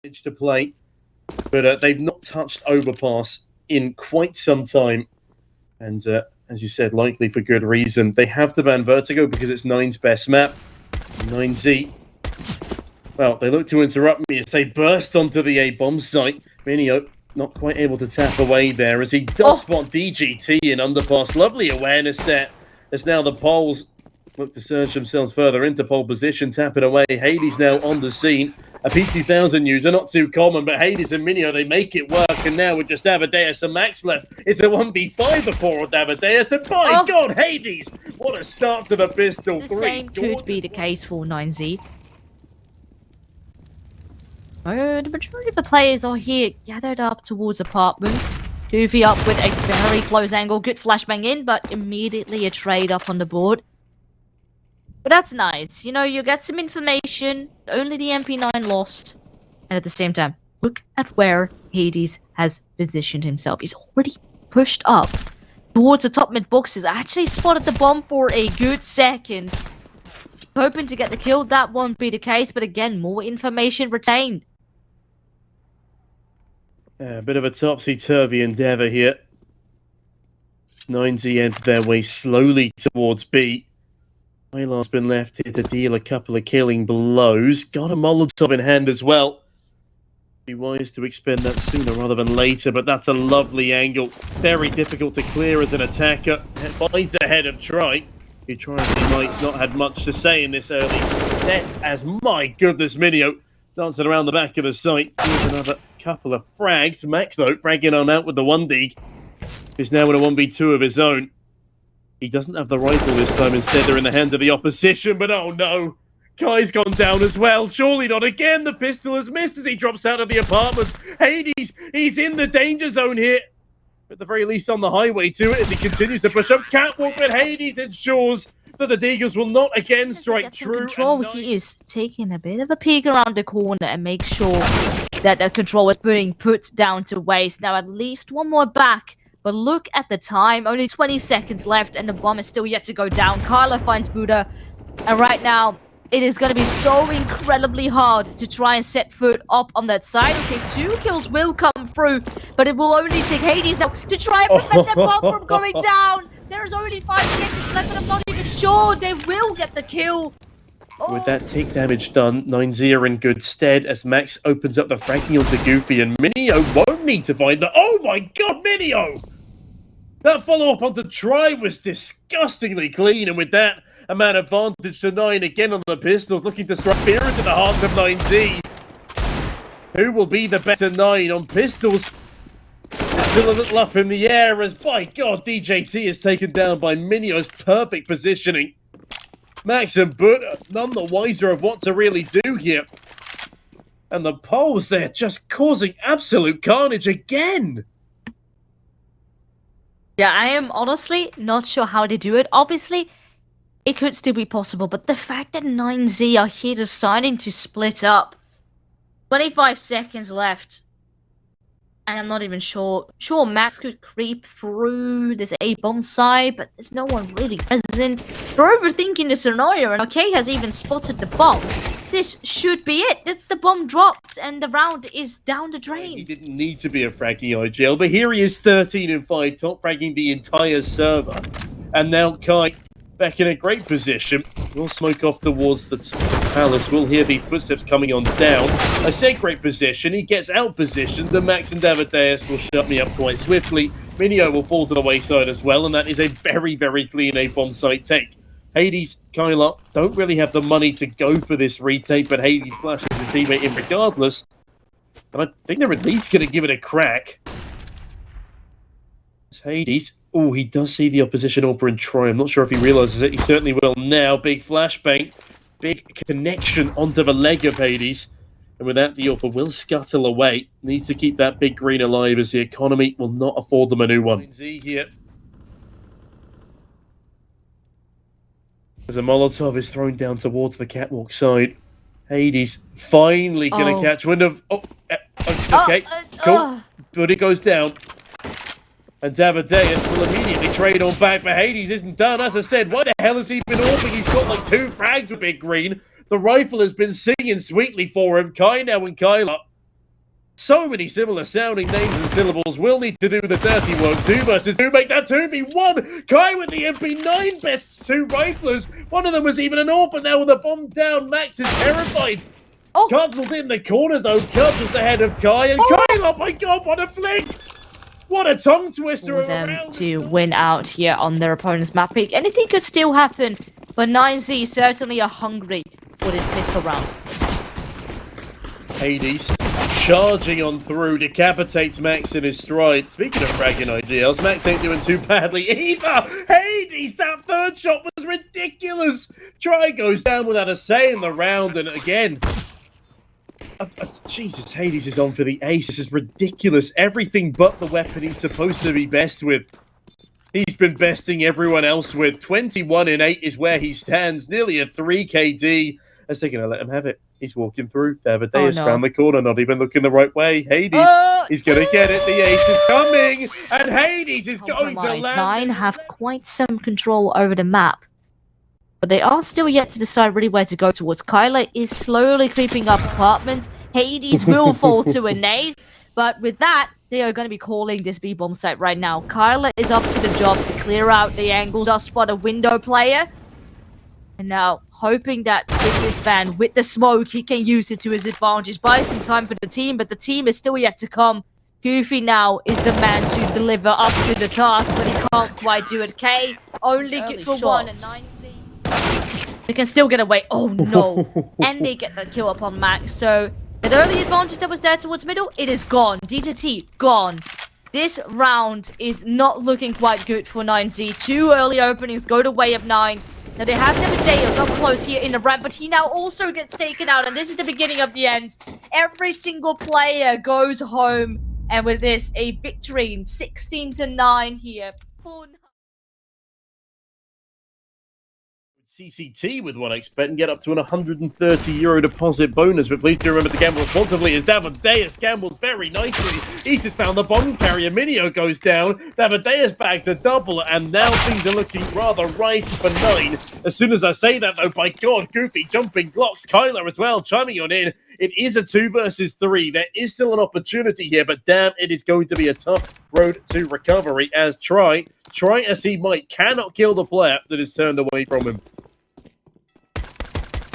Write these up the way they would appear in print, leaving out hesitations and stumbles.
to play, but they've not touched Overpass in quite some time. And as you said, likely for good reason. They have to ban Vertigo because it's 9's best map. 9Z. Well, they look to interrupt me as they burst onto the A-bomb site. Minio not quite able to tap away there as he does spot DGT in Underpass. Lovely awareness there. As now the Poles look to surge themselves further into pole position, tap it away. Hades now on the scene. A P2000 user, not too common, but Hades and Minio, they make it work. And now with just Amadeus and Max left, it's a 1v5 for poor old Amadeus. And by God, Hades! What a start to the pistol. The same could be the case for 9Z. Oh, the majority of the players are here gathered up towards apartments. Goofy up with a very close angle. Good flashbang in, but immediately a trade up on the board. But that's nice. You know, you get some information. Only the MP9 lost. And at the same time, look at where Hades has positioned himself. He's already pushed up towards the top mid boxes. I actually spotted the bomb for a good second. Hoping to get the kill. That won't be the case. But again, more information retained. A bit of a topsy-turvy endeavour here. 9Z enter their way slowly towards B. Hylar's been left here to deal a couple of killing blows. Got a Molotov in hand as well. Be wise to expend that sooner rather than later, but that's a lovely angle. Very difficult to clear as an attacker. Finds ahead of Try. He tries, he might not had much to say in this early set, as my goodness, Minio dancing around the back of the site. Here's another couple of frags. Max, though, fragging on out with the 1D. He's now in a 1v2 of his own. He doesn't have the rifle this time. Instead, they're in the hands of the opposition. But oh no, Kai's gone down as well. Surely not again. The pistol has missed as he drops out of the apartments. Hades, he's in the danger zone here. At the very least on the highway to it as he continues to push up. Catwalk, but Hades ensures that the Deagles will not again strike true. Control, he is taking a bit of a peek around the corner and make sure that the control is being put down to waste. Now at least one more back. But look at the time, only 20 seconds left and the bomb is still yet to go down. Carla finds Buddha, and right now, it is going to be so incredibly hard to try and set foot up on that side. Okay, 2 kills will come through, but it will only take Hades now to try and prevent that bomb from going down. There's only 5 seconds left and I'm not even sure they will get the kill. With that take damage done, 9Z are in good stead as Max opens up the fracking onto Goofy and Minio won't need to find the... Oh my God, Minio! That follow-up onto Try was disgustingly clean, and with that, a man advantage to 9 again on the pistols, looking to strike fear into the heart of 9Z. Who will be the better 9 on pistols? Still a little up in the air as, by God, DJT is taken down by Minio's perfect positioning. Max and Butt none the wiser of what to really do here. And the Poles, they're just causing absolute carnage again. Yeah, I am honestly not sure how they do it. Obviously, it could still be possible, but the fact that 9Z are here deciding to split up. 25 seconds left. And I'm not even sure. Sure, Max could creep through this A-bomb side, but there's no one really present. They're overthinking the scenario, and OK has even spotted the bomb. This should be it. That's the bomb dropped, and the round is down the drain. He didn't need to be a fragging IGL, but here he is 13-5, top fragging the entire server. And now Kai back in a great position. We'll smoke off towards the palace. We'll hear these footsteps coming on down. I say great position. He gets out positioned. The Max and Davideus will shut me up quite swiftly. Minio will fall to the wayside as well, and that is a very, very clean A-bomb site take. Hades, Kyla don't really have the money to go for this retake, but Hades flashes his teammate in regardless. And I think they're at least going to give it a crack. It's Hades. Oh, he does see the opposition AWP in Troy. I'm not sure if he realizes it. He certainly will now. Big flashbang. Big connection onto the leg of Hades. And with that, the AWP will scuttle away. Needs to keep that big green alive as the economy will not afford them a new one. Z here. As a Molotov is thrown down towards the catwalk side. Hades finally going to catch wind of... okay, cool. But it goes down. And Davideus will immediately trade on back, but Hades isn't done. As I said, why the hell has he been AWPing? He's got like 2 frags with Big Green. The rifle has been singing sweetly for him. Kai now and Kyla So many similar sounding names and syllables. Will need to do the dirty work. 2 versus 2, make that 2v1. Kai with the MP9 best 2 riflers. One of them was even an AWP, but now with a bomb down, Max is terrified. Cuddled in the corner though, Cuddles ahead of Kai, and Kai, oh my god, what a flick! What a tongue twister For them to win out here on their opponent's map pick. Anything could still happen, but 9Z certainly are hungry for this pistol round. Hades charging on through, decapitates Max in his stride. Speaking of fragging IGLs, Max ain't doing too badly either. Hades, that third shot was ridiculous. Try goes down without a say in the round, and again, Jesus, Hades is on for the ace. This is ridiculous. Everything but the weapon he's supposed to be best with. He's been besting everyone else with. 21 in 8 is where he stands. Nearly a 3 KD. As they're going to let him have it. He's walking through. Davideus around the corner, not even looking the right way. Hades, he's going to get it. The ace is coming. And Hades is going to land. 9 have quite some control over the map. But they are still yet to decide really where to go towards. Kyler is slowly creeping up apartments. Hades will fall to a nade. But with that, they are going to be calling this B-bomb site right now. Kyler is up to the job to clear out the angles. I'll spot a window player. And now, hoping that with this van, with the smoke, he can use it to his advantage. Buy some time for the team, but the team is still yet to come. Goofy now is the man to deliver up to the task, but he can't quite do it. K only good for 1 and 9C. They can still get away. Oh no. And they get the kill upon Max. So the early advantage that was there towards middle, it is gone. DGT, gone. This round is not looking quite good for 9Z. 2 early openings go the way of 9. Now they have Davideus up close here in the ramp, but he now also gets taken out. And this is the beginning of the end. Every single player goes home. And with this, a victory 16-9 here. CCT with what I expect and get up to an €130 deposit bonus, but please do remember to gamble responsibly as Davideus gambles very nicely. He's just found the bomb carrier. Minio goes down. Davideus bags a double, and now things are looking rather right for 9. As soon as I say that, though, by God, Goofy jumping blocks. Kyler as well, chiming on in. It is a 2 versus 3. There is still an opportunity here, but damn, it is going to be a tough road to recovery as try as he might, cannot kill the player that is turned away from him.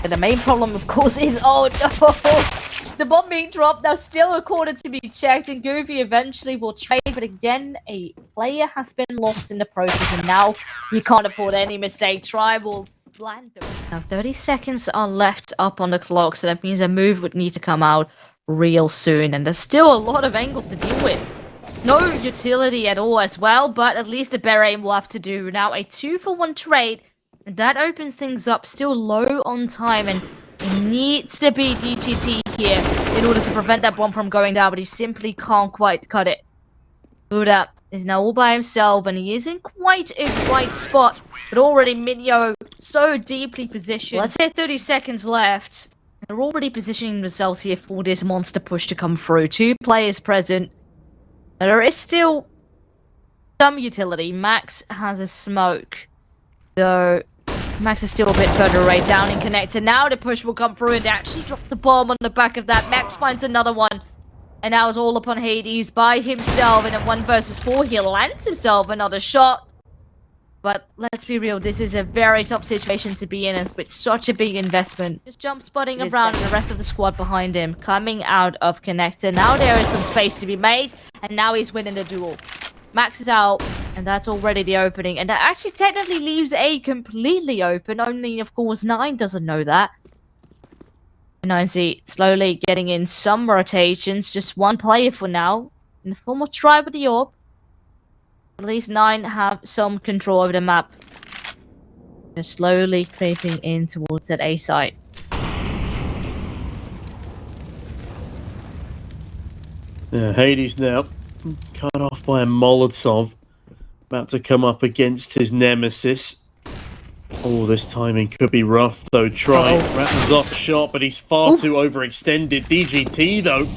And the main problem, of course, is, oh no, the bomb being dropped. Now still a corner to be checked, and Goofy eventually will trade. But again, a player has been lost in the process, and now he can't afford any mistake. Try will land them. Now 30 seconds are left up on the clock, so that means a move would need to come out real soon. And there's still a lot of angles to deal with. No utility at all as well, but at least the bear aim will have to do. Now a 2-for-1 trade. And that opens things up, still low on time, and it needs to be DGT here in order to prevent that bomb from going down, but he simply can't quite cut it. Buddha is now all by himself, and he is in quite a right spot, but already Minio so deeply positioned. Let's say 30 seconds left. They're already positioning themselves here for this monster push to come through. 2 players present. There is still some utility. Max has a smoke. So Max is still a bit further away down in connector. Now the push will come through and they actually drop the bomb on the back of that. Max finds another one. And now it's all upon Hades by himself in a 1 versus 4. He lands himself another shot. But let's be real, this is a very tough situation to be in, and with such a big investment. Just jump spotting around the rest of the squad behind him, coming out of connector. Now there is some space to be made, and now he's winning the duel. Max is out, and that's already the opening. And that actually technically leaves A completely open, only, of course, 9 doesn't know that. 9Z slowly getting in some rotations, just 1 player for now, in the form of Try with the orb. At least 9 have some control over the map. They're slowly creeping in towards that A site. Yeah, Hades now cut off by a Molotov. About to come up against his nemesis. Oh, this timing could be rough, though. Try rattles off a shot, but he's far too overextended. DGT, though.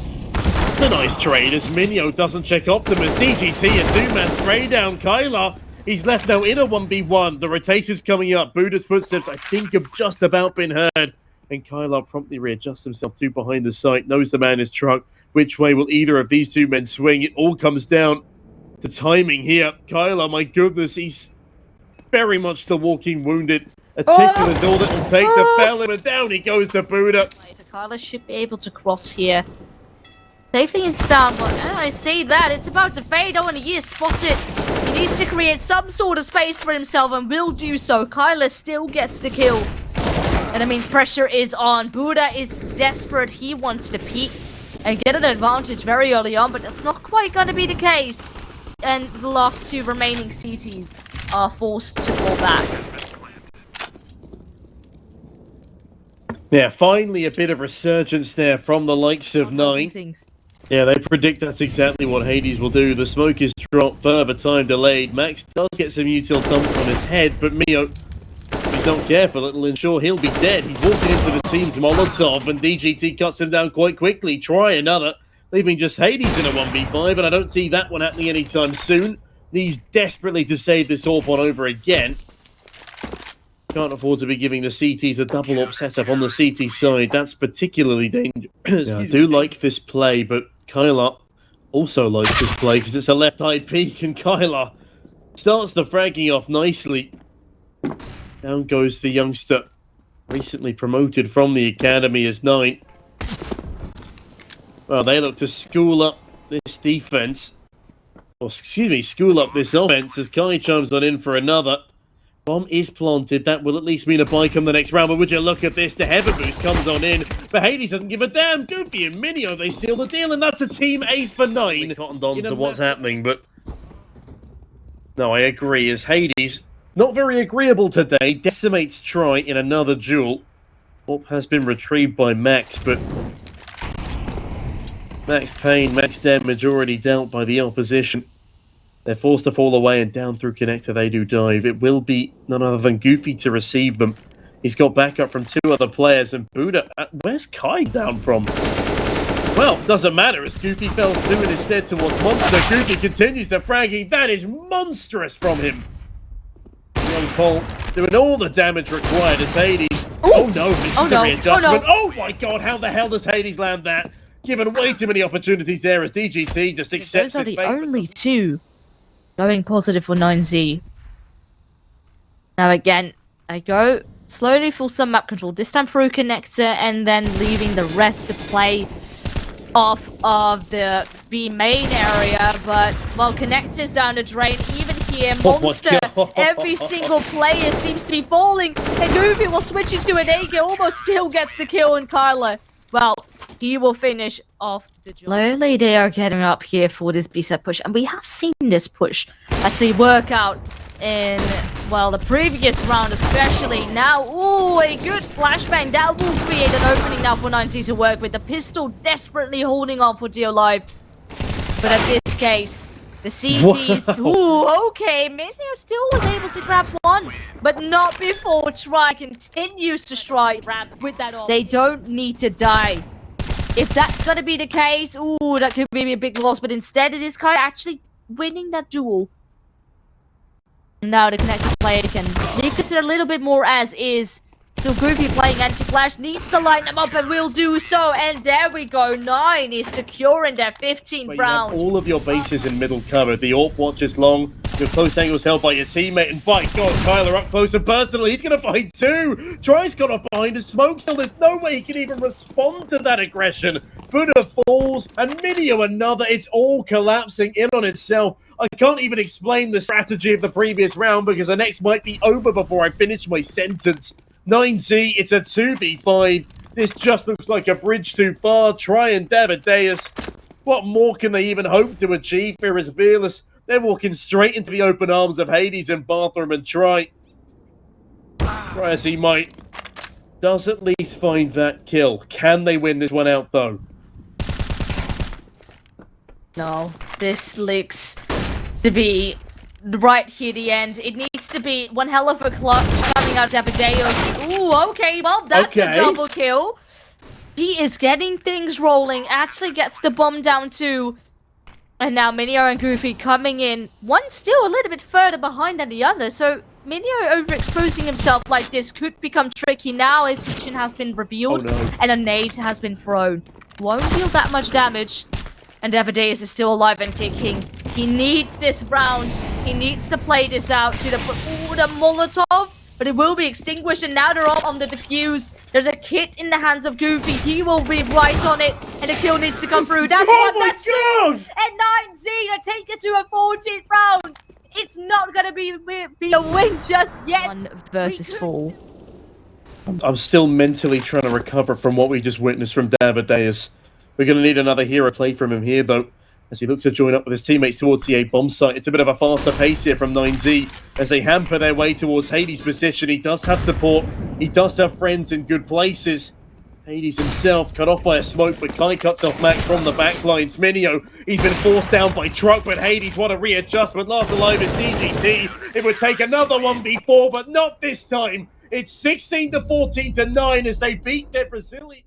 It's a nice trade as Minio doesn't check Optimus. DGT and 2-man spray down Kyler. He's left now in a 1v1. The rotation's coming up. Buddha's footsteps, I think, have just about been heard. And Kyler promptly readjusts himself to behind the site. Knows the man is truck. which way will either of these two men swing. It all comes down to timing here. Kyler, my goodness, he's very much the walking wounded. A tickle is all that will take the felon, and down he goes to Buddha. So Kyler should be able to cross here. Safely and sound, but I see that. It's about to fade. Oh, and he is spotted. He needs to create some sort of space for himself and will do so. Kyler still gets the kill. And that means pressure is on. Buddha is desperate. He wants to peek and get an advantage very early on, but that's not quite going to be the case. And the last two remaining CTs are forced to fall back. Yeah, finally a bit of resurgence there from the likes of Nine. Yeah, they predict that's exactly what Hades will do. The smoke is dropped, further time delayed. Max does get some util dumped on his head, but Mio, if he's not careful, it'll ensure he'll be dead. He's walking into the team's Molotov, and DGT cuts him down quite quickly. Try another, leaving just Hades in a 1v5, and I don't see that one happening anytime soon. Needs desperately to save this AWP on over again. Can't afford to be giving the CTs a double AWP setup on the CT side. That's particularly dangerous. Yeah, I do like this play, but Kyler also likes this play because it's a left high peak, and Kyler starts the fragging off nicely. Down goes the youngster, recently promoted from the academy as 9. Well, they look to school up this defense. Or, excuse me, school up this offense as Kai chimes on in for another. Bomb is planted. That will at least mean a buy come the next round. But would you look at this? The Heaven Boost comes on in. But Hades doesn't give a damn. Goofy and Minio, they seal the deal. And that's a team ace for 9. Cottoned on to what's happening. But no, I agree. As Hades, not very agreeable today, decimates Try in another duel. AWP has been retrieved by Max. But max pain, max damage already dealt by the opposition. They're forced to fall away, and down through connector they do dive. It will be none other than Goofy to receive them. He's got backup from 2 other players, and Buddha... where's Kai down from? Well, doesn't matter, as Goofy fells through it instead towards Monster. Goofy continues the fragging. That is monstrous from him. Young Paul doing all the damage required as Hades... Oh no, this is the readjustment. Oh my god, how the hell does Hades land that? Given way too many opportunities there as DGT just accepts it. Those are the only 2 going positive for 9Z. Now again, I go slowly for some map control. This time through connector and then leaving the rest to play off of the B main area. But, well, connector's down the drain. Even here, Monster, every single player seems to be falling. And Goofy will switch into an AK, almost still gets the kill, and Kyler, well, he will finish off the job. Slowly they are getting up here for this B-set push, and we have seen this push actually work out in, well, the previous round especially. Now, ooh, a good flashbang. That will create an opening now for 90 to work with. The pistol desperately holding on for dear life. But in this case, the CTs, ooh, okay, Minio still was able to grab one, but not before Try continues to strike with that off. They don't need to die. If that's going to be the case, ooh, that could be a big loss, but instead it is Kai actually winning that duel. Now the connected player can leave it a little bit more as is. Still Goofy playing anti-flash, needs to light them up and will do so. And there we go, 9 is securing their 15th round. You have all of your bases in middle covered. The AWP watch is long. Your close angle is held by your teammate, and by God, Tyler up close and personal. He's going to fight 2. Try's got off behind his smoke still. There's no way he can even respond to that aggression. Buddha falls, and Minio another. It's all collapsing in on itself. I can't even explain the strategy of the previous round because the next might be over before I finish my sentence. 9Z, it's a 2v5. This just looks like a bridge too far. Try and Davideus. What more can they even hope to achieve? Fear is fearless. They're walking straight into the open arms of Hades and Bathroom, and Try as he might, does at least find that kill. Can they win this one out, though? No, this looks to be right here the end. It needs to be one hell of a clutch coming out of Davideus. Ooh, okay, well, that's a double kill. He is getting things rolling, actually gets the bomb down too. And now Minio and Goofy coming in. One still a little bit further behind than the other. So Minio overexposing himself like this could become tricky. Now his position has been revealed and a nade has been thrown. won't deal that much damage. And Devadeus is still alive and kicking. He needs this round. He needs to play this out to the Molotov. But it will be extinguished, and now they're all on the defuse. There's a kit in the hands of Goofy. He will be right on it, and the kill needs to come through. That's one, that's two, and 9Z to take it to a 14th round. It's not going to be a win just yet. 1 versus 4. I'm still mentally trying to recover from what we just witnessed from Devadeus. We're going to need another hero play from him here, though, as he looks to join up with his teammates towards the A bomb site. It's a bit of a faster pace here from 9Z as they hamper their way towards Hades' position. He does have support. He does have friends in good places. Hades himself cut off by a smoke, but Kai cuts off Max from the backlines. Minio, he's been forced down by Truck, but Hades, what a readjustment. Last alive is DGT. It would take another 1v4, but not this time. It's 16 to 14 to 9 as they beat their Brazilian.